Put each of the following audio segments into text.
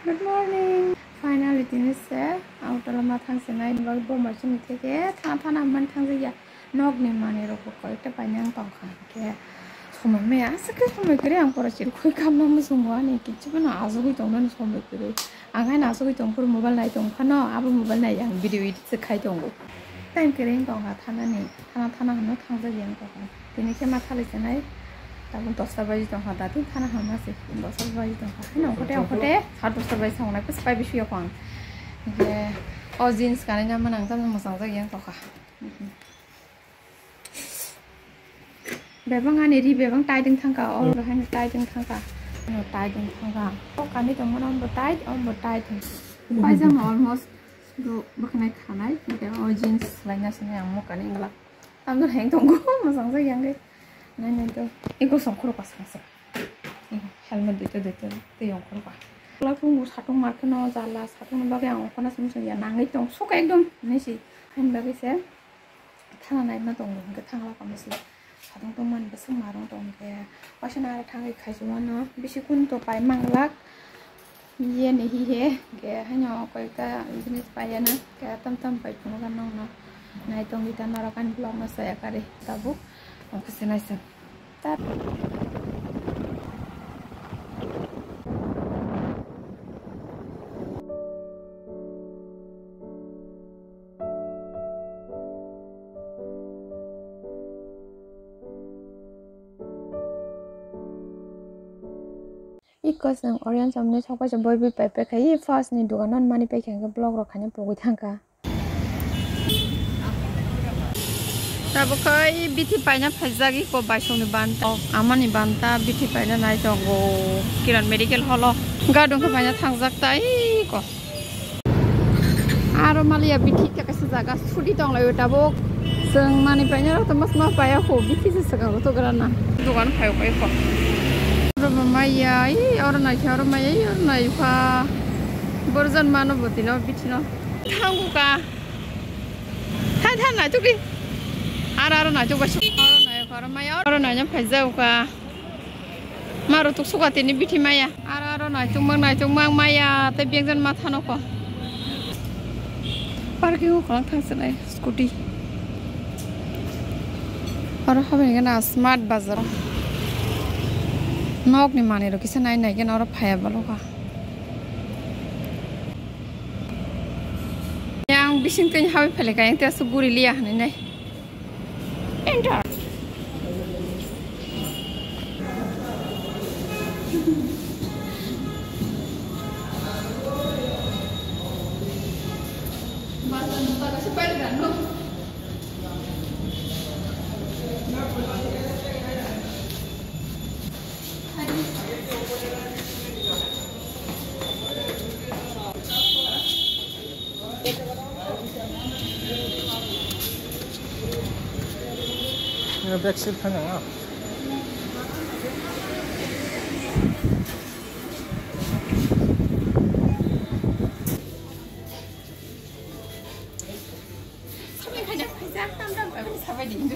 Good morning. Finally, this is out of my thanks and I will go much in the take Tana Mantanga. Nog ni money of a panyang tonka. So my may ask from a grand for a chill quick come on some one kitchen as we don't know some bakery. I can also we don't put mobile light on Kana, Abu mobile night and video it's a kaitongo. Time carrying on her Tanani, Tanatana, not Tanga young. Then it came at Halisanai. Tapos tosta baju tong hata tin thana hama se tosta baju tong hata no hote har tosta baju tong na pas pai bisu ya kwang je o jeans kan nya manang tam mo sang yang to kha bebang ani ri bebang tai ding thang ka o han tai ding thang ka no tai ding thang ka o kan ni tong mon bo tai thang pai jang almost do baknai khanai ke o jeans laina sene yang mo kan ingla tam no heng tong go mo sang yang ge Nani tuh, ikut songkru pas masuk, helmet itu yang kru pas. Kalau tuh satu market no jalan, satu lembaga yang aku nasi musuh ya nangis dong, suka ekdom, ini sih, lembaga sih, tanah naik na dong, ke tanah apa masih, satu tuh man besar marung dong, kayak, pas nara tanah ikai semua no, bisa kun tuh pai manglak, iya nih he, kayak hanya aku ika jenis pai na, kayak tam pai puno kan no, nah itu kita narakan belum saya kari tabu. Aku senang sih. Ikas nang Orion samne sokwa boy bi pepe kai first ni duganon mani pe khang blog ro khanya pogoi thangka. Tapi kai biti paina phajagi ko baisoni banta amani banta biti paina nai tongo kiran medical holo gadong ko paina thangjak tai ko aro malia biti ta kasa jaga sudi tong lai utabo seng mani paina ro tamas ma paya ko biti se sagang to garana dugan phayo kai ko ro maya I aro nai kharo maya I aro nai pha borjan mano botino biti no thangu ka than na tukri Ara na juga ara na nya phajau ka maro tuk suka tini bithi maya ara na chungmang maya te biangjan matha no ko parking ko khang thasnai scooty ara habe na smart bazar nok ni mane ro kisanai nai gen ara phaya balo ka yang bising tin habe phele ka yang te suguri liya nai Enter. 백실 편향아. Sampai kaya pajak tam sampai di Indo.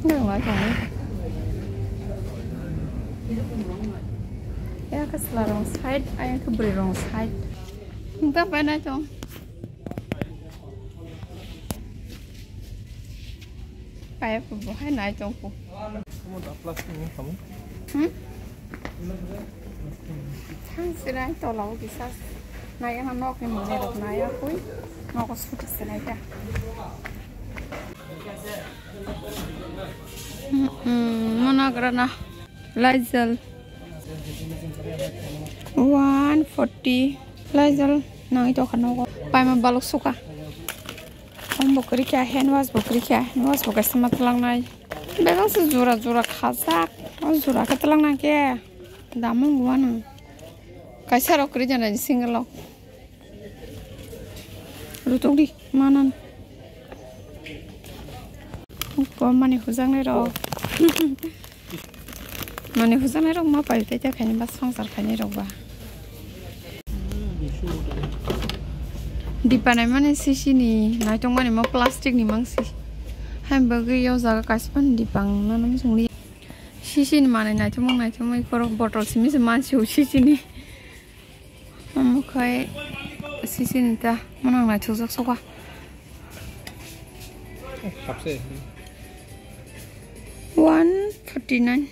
Ngoài phòng ya ke wrong side ayah ke beri wrong side entah apa na chong kayak apa hai na chong ku kamu tak plastik ni kamu thang sirai to lau bisa nai yang nok ni mo ne nai aku nok suka sirai ta mana kerana Lysol 140 Lysol nang itu kan aku pakai balok suka om bukri kya hand wash bukan sama telang nai begang sejura khasak jura ke telang nai ke damang gua nang kaisa rok kerja nai single lock lutung di mana Kau mana huzang ni ro माने हुजानाय रं मा पाइते जाखायनो बा संसार खायनो रंबा दिपानाय माने सिसिनि नायथं माने मा प्लास्टिक नि मांसि हामबा गैयाव जागा कासपान दिपां नाम संनि सिसिनि माने नायथं मै खर बटल सिमिस मानसि सिसिनि मखाय सिसिनि ता मनां नायथं जाक सका 값에 149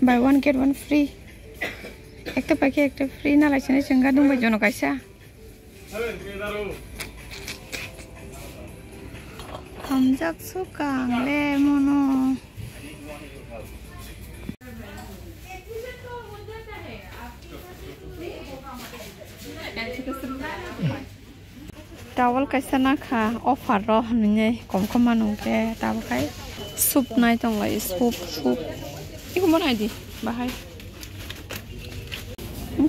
buy one get one free ekta pakai ekta free na lai chane changa dong bai jono kaisa hamjak sukang le mono towel kaisa na kha offer ro hne kom kom manung ke tab kai soup nai tong lai soup iku mon ai di bahai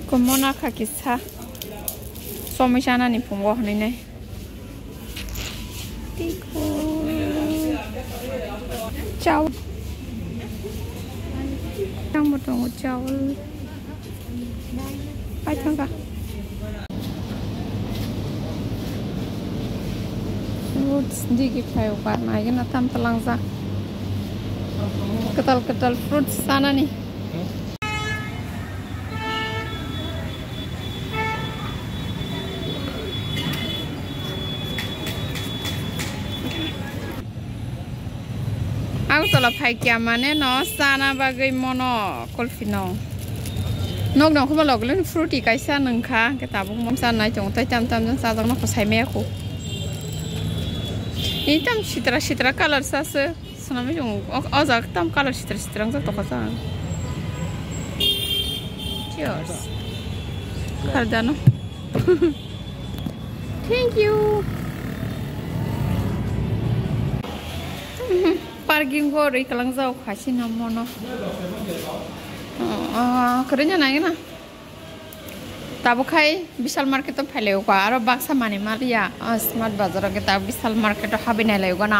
ko mona kha kisa somishana ni phungo hne ne tiko chao tang mo tong chao ai thang ka fruits digi khayo par na gena tam talang za ketal fruits sana nih aku tolak hai kya mane no sana bagai mono kolfino nok dong ko balok len fruity kaisa nangkha ke tabuk mom san nai chong tai tam jang sa jang no ko sai me ko itam citra color sa se sana me jong azak tam color citra za to ka sa cheers khardano thank you parking go ri kalang zau khashi na mono kerenya nai na tabu khai Vishal market to phaileu ka aro baksa mani malia smart bazar ke ta Vishal market to habi nai leu na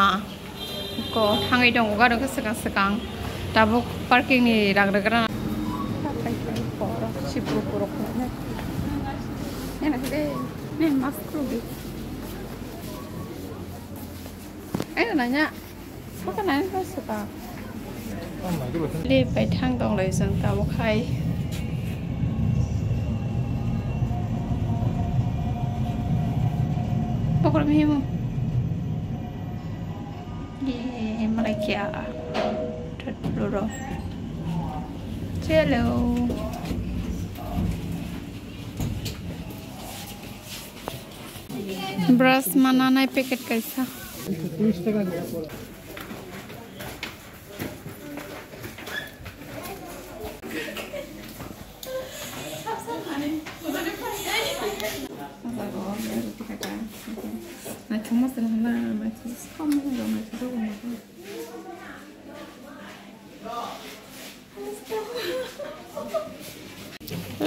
ko hangai dong ga dong sekang tabu parking ni rang ra kai ko ro sipu puro ko ne na de ne mas krubi nanya cái này nó sẽ tạo đi phải thang tông lại sang tạo một khai bóc làm hiếm không yeah Malaysia thật rồi hello brush mana nai packet kaisa 30 টাকা দেয়া পড়া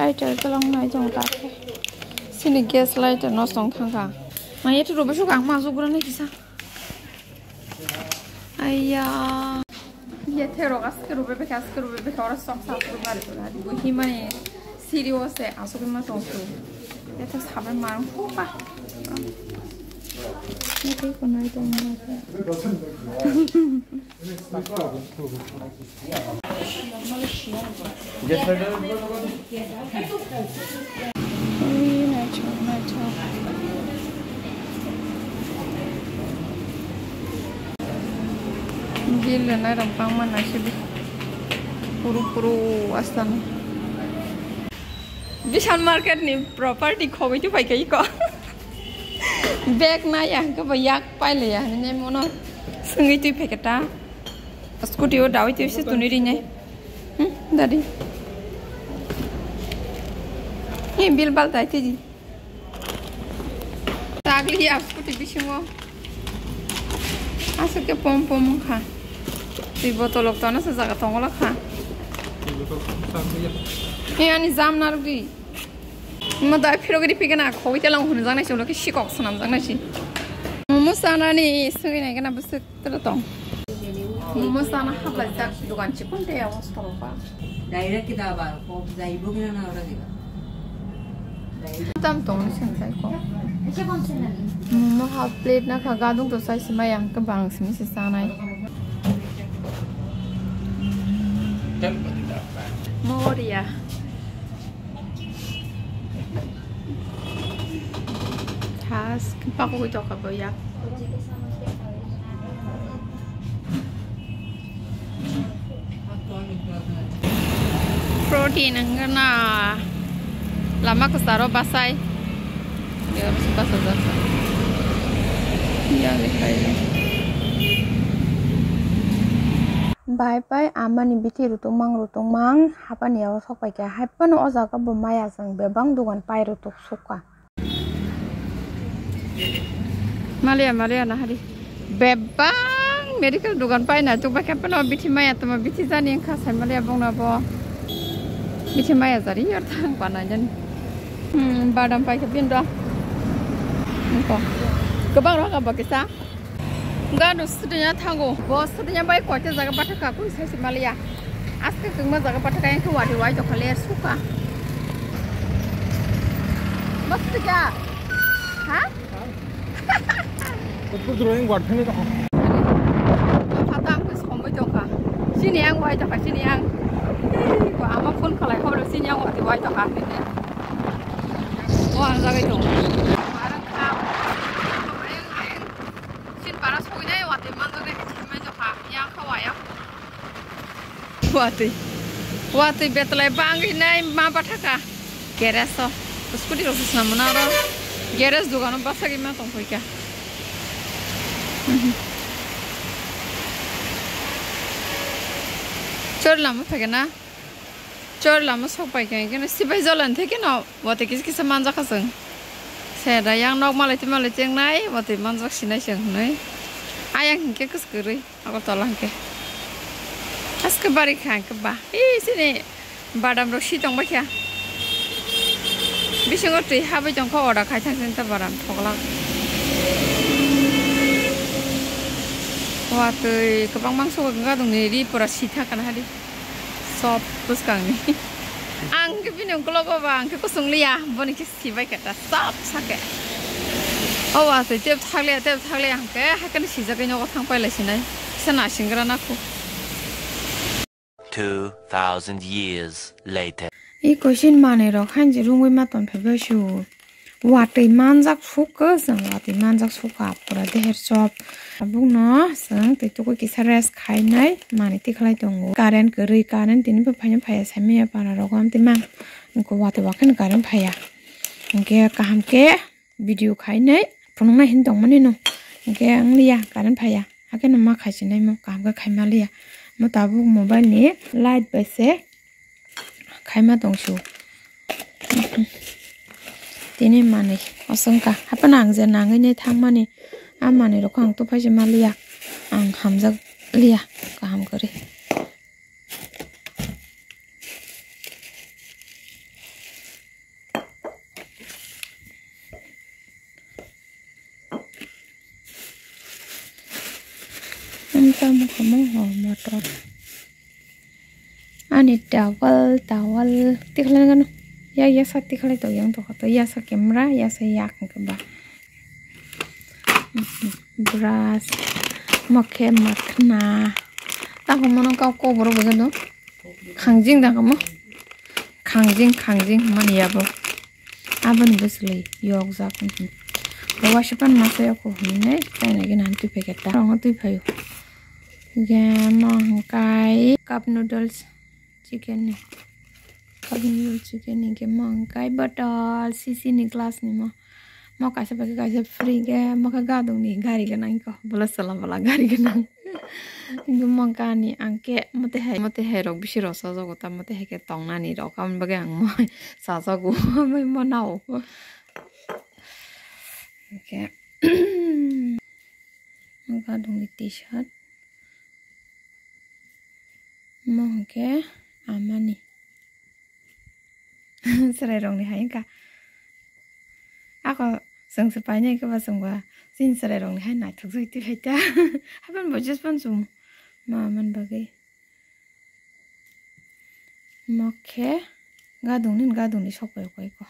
lighterก็ลองหน่อยจงตัดสินี่ gas lighter นอสองข้างค่ะมาเยอะที่รู้ไปช่วยกันมาสู้กันนี่กี่ซะไอ้ยาเยอะที่เรากัสกรูไปกัสกรูไปเขาเราสองสามคนมาเลยนะดูที่มันซีรีส์เสียอาสุกันมาสองตัวเยอะที่สามเป็นมาคู่ป่ะนี่คือคนไหนตรงนั้นgila na rampang mana sih puru asal Vishal market nih property kau itu pakai kok bag na ya ke bayak pai le ya ne mono sungi tu pakai ta scooty o dawi tu sih tuni ri nih dari ini bil bal tai ti tagli ya scooty bisimo asal ke pom kah di botol okta na sejaga tongol kah ini ani jam narugi mau dah pirogiri pikiran aku itu lang hunjang nasi ulah kisi kok senam jang nasi mau sana nih sungai nih kena besar terutong Momo sana habla jak dukan cikun deh ya was tolong pak. Direct kita apa? Kok jaibu kita na orang kita. Tam tong sen kok. Momo half plate na kagadung to sai semayang ke bang semi sesanai. Moria. Tas, kenapa aku itu apa ya? Protein enggak na, lama kesaro basai, ya harus basah basah. Ya lihat. Bye bye, aman ibiti rutung mang, apa nih ya sok pakai, apa no osaka bermaya sang bebang dengan pai rutuk suka. Malia nah hari bebang medical dugan pai na tu pakai apa no biti maya tu ma biti zani yang khas Malia bong na bo biti maya zari yor tang panajan badam pai ke pindah engko kebang roh ka bakisa enggak ada sedenya tanggo bos sedenya baik kok jaga pataka kun sai Malia aska kengma jaga pataka yang kuat diwai to khaler suka mesti ya ha Aku drawing buat ini tak? Kata aku semua juga. Sini yang white apa sini yang? Wah, ama pun kalau kau ada sini yang white apa ini? Wah, jaga itu. Barang kau. Sini barang soalnya yang waktu mana tu semua juga yang kau ya. Waktu betul bang ini mampu taka. Geras so. Terus kau di rumah sama nara. Geras dugaan apa sih gimana tuh kau? Chor lama pakai na, chor lama sok pakai kan, si bayi jalan tu kan, waktu kis manjak kaseng, saya yang nok malah yang naik, waktu manjak sini seng naik, ayang hingga kus kiri, aku tolong ke, as kebari kan kebah, sini badam rosi tong baca, bisa ngerti, habis jong kau orang kacang senta badam, thoklah. Waktu kebang mangso enggak dong nih di pura sita kan hari sop terus kang nih angke pinjam kalau bang angke kosong liya boni kisi baik kata sop sakit oh waktu tiap thakle angke hakan sisa kayaknya kau thang pai lagi nih sana singgaran aku 2000 years later. Question mana rok hanji rungui maton pebeshu waktu manjak suka sang waktu manjak suka pura deher sop abung no sang tu kau kisah res kai nai mana ti kalai tunggu karen keri karen tini pepanya paya semi ya para rokam timang engkau waktu wakan karen paya engkau kaham ke video kai nai punung nai hintong mana no engkau anglia karen paya akan nama kai sini mau kaham ke kai malia mau tabu mobile ni light bese kai ma tongsu tini mana osengka apa nang jen nang ini thang mana amane rok ang tu phai malia ang hamjak lia kaham kari entah mau kamu motor ani tawal tiklan kan ya sati kali to yang to kata ya sa kamera ya sa yak ke ba beras makai makna tak mau kau boro begitu kangjing dah kamu kangjing mana ya bu aban besli yok zak bawa siapa masa aku ini saya lagi nanti pakai orang tu payu mangkai cup noodles chicken nih cup noodles chicken nih mangkai botol sisi nih gelas nih mau kasih pakai kasih free ke mau kagadung nih gari kenang kok bola salam bola gari kenang itu mangka nih angke mate hai rok bisi rasa jago ta mate hai ke tong nani rok kamu bagai ang mau sasa gu mau nau oke kagadung di t-shirt mau ke aman nih serai rong nih hai ka aku sang sepanya ke pasang gua sin serai rong nih hai nak tu itu hai ta apa baju pun zoom Maman bagai. Mokhe gadung ni sok pai koi ko.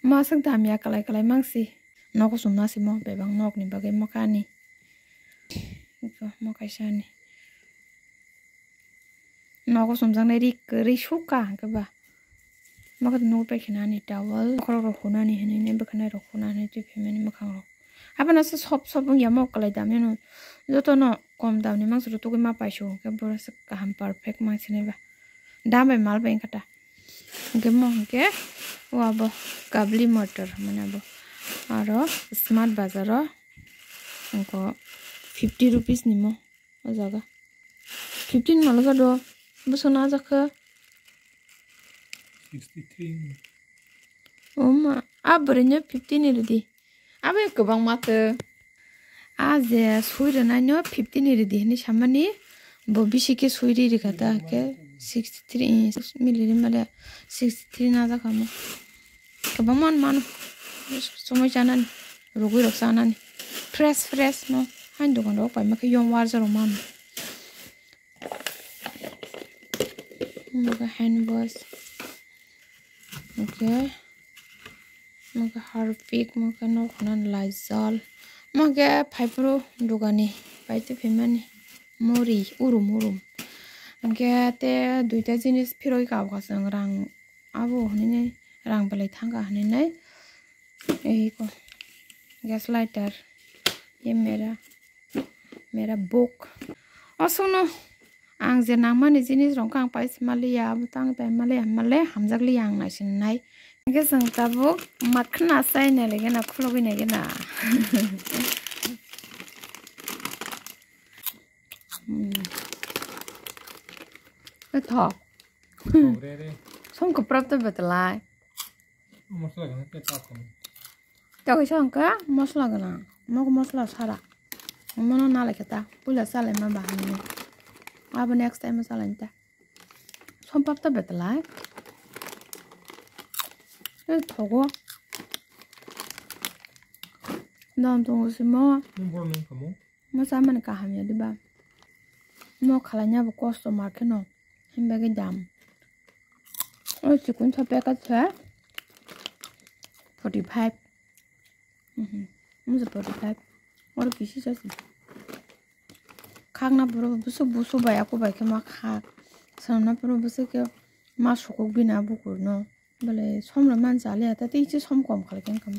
Masak dam ya kalai mangsi. Nok sum nasi mo bebang nok ni bagai mokani. Iko mokai sani. Nok sum jang ri suka ke ba. Maka no pe khinani towel khoro ro khunani hene ne bakhanai ro khunani tu phemani makhang ro. Apa nasa sop ya mo kalai dam no. Joto no kom dam ni mangsu to ma paisho ke boras kaham perfect ma chine ba. Dam be mal be kata. Ke mo ke wa bo kabli motor mane bo. Aro smart bazar ro ko 50 rupees ni mo ajaga 15 malaga do busona jaka 63 Oma abrenya 15 ni di abe kebang mate aze suire na nyo 15 ni di ni samani bo bisike suire ri kata ke 63 milili male 63 na jaka mo kebang man somoi janan rogui roksanan fresh no han dokan ro pai maka yom war zaro man maka hand wash okay maka harpic maka no khanan Lysol maka phaipro dogani paite phemani mori urum maka te duita jinis phiroi ka basang rang abo hne rang balai thanga hne nai यही को gas lighter ये मेरा बुक और सुनो आं जे नामानि जिनिस रंग आं पाइस मालिया बुतां टाइम माले हमजागली आं नासिन नाय के जों ताबो मखना साइने लेगे ना खुलगै नेगे ना थ समको प्राप्त बतलाय मसला गना पे ताखम Tahu sangka masla gana, mau masla sara, mana nala kita, pula salah mah bahan ni. Apa next time masalah ni ta? Sompap tu betul lah. Thogo. Dalam tunggu semua. Morning kamu Masa mana kaham ya di bawah. Mau kalanya buka customer keno, hembagi jam. Oh cikun sampai kat saya 45. Musa 45 और किसी जैसे खाना परो बुसु बाया को बाइक मा खा सामना परो बुसु के मा सुको बिना बुकुरनो बले समरा मान जाले आता ते सम कम खालकेन कम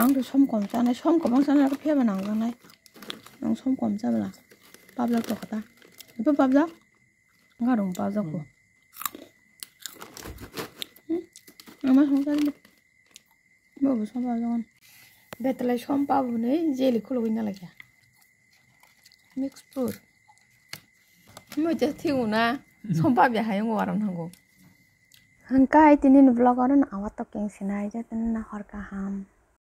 आं तो सम कम जानाय सम कम जानाय को फेबा नांगानाय आं सम कम जाबला पाबला तो खता बे पाबजा गारं पाबजा को आमा संसार Bagus sama jangan. Betul sompa bune jeli kalau gini lagi. Mix pur. Mau jadi una sompa biasa yang warna hango. Hangkai tini vlog orang awat to keng sinai jadi na harga ham.